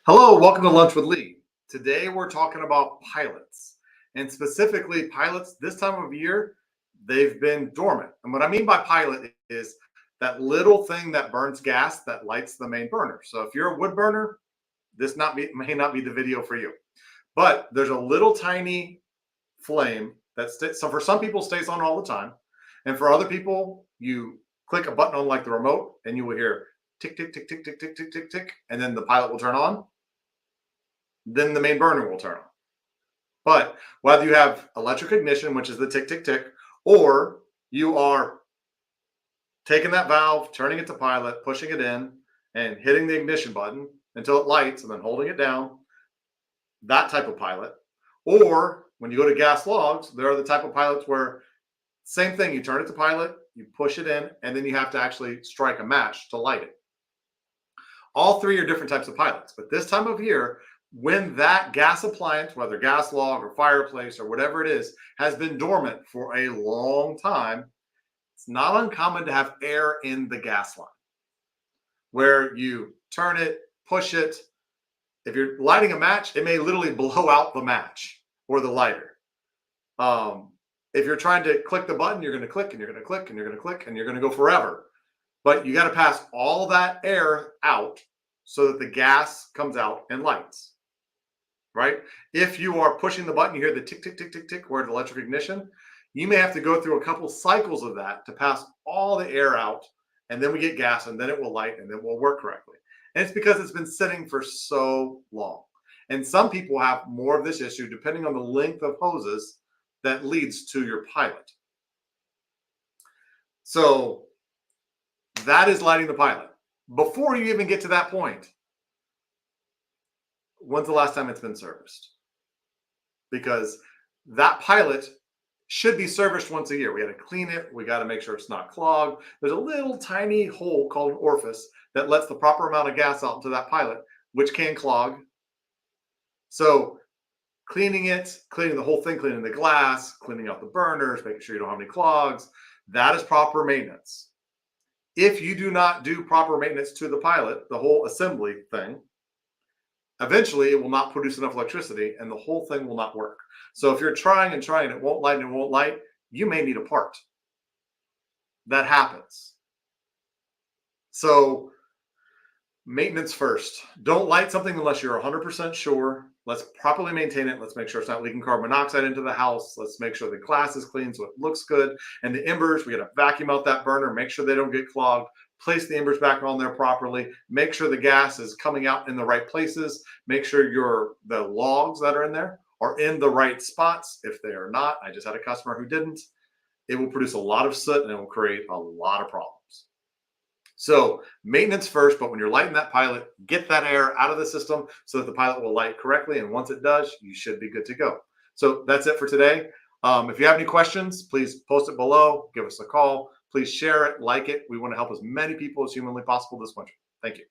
Hello, welcome to Lunch with Lee. Today we're talking about pilots, and specifically pilots this time of year, they've been dormant. And what I mean by pilot is that little thing that burns gas that lights the main burner. So if you're a wood burner, may not be the video for you. But there's a little tiny flame that so for some people stays on all the time, and for other people, you click a button on like the remote, and you will hear tick tick tick tick tick tick tick tick tick, and then the pilot will turn on, then the main burner will turn on. But whether you have electric ignition, which is the tick, tick, tick, or you are taking that valve, turning it to pilot, pushing it in, and hitting the ignition button until it lights and then holding it down, that type of pilot. Or when you go to gas logs, there are the type of pilots where same thing, you turn it to pilot, you push it in, and then you have to actually strike a match to light it. All three are different types of pilots, but this time of year, when that gas appliance, whether gas log or fireplace or whatever it is, has been dormant for a long time, it's not uncommon to have air in the gas line where you turn it, push it. If you're lighting a match, it may literally blow out the match or the lighter. If you're trying to click the button, you're going to click and you're going to click and you're going to click and you're going to go forever. But you got to pass all that air out so that the gas comes out and lights. Right? If you are pushing the button, you hear the tick, tick, tick, tick, tick, where the electric ignition, you may have to go through a couple cycles of that to pass all the air out, and then we get gas, and then it will light, and then it will work correctly. And it's because it's been sitting for so long. And some people have more of this issue depending on the length of hoses that leads to your pilot. So that is lighting the pilot. Before you even get to that point, when's the last time it's been serviced? Because that pilot should be serviced once a year. We got to clean it. We got to make sure it's not clogged. There's a little tiny hole called an orifice that lets the proper amount of gas out into that pilot, which can clog. So cleaning it, cleaning the whole thing, cleaning the glass, cleaning out the burners, making sure you don't have any clogs, that is proper maintenance. If you do not do proper maintenance to the pilot, the whole assembly thing, eventually it will not produce enough electricity and the whole thing will not work. So if you're trying and trying, it won't light and it won't light, you may need a part. That happens. So maintenance first. Don't light something unless you're 100% sure. Let's properly maintain it. Let's make sure it's not leaking carbon monoxide into the house. Let's make sure the glass is clean so it looks good. And the embers, we got to vacuum out that burner, make sure they don't get clogged. Place the embers back on there properly. Make sure the gas is coming out in the right places. Make sure the logs that are in there are in the right spots. If they are not, I just had a customer who didn't, it will produce a lot of soot and it will create a lot of problems. So maintenance first, but when you're lighting that pilot, get that air out of the system so that the pilot will light correctly. And once it does, you should be good to go. So that's it for today. If you have any questions, please post it below, give us a call. Please share it, like it. We want to help as many people as humanly possible this winter. Thank you.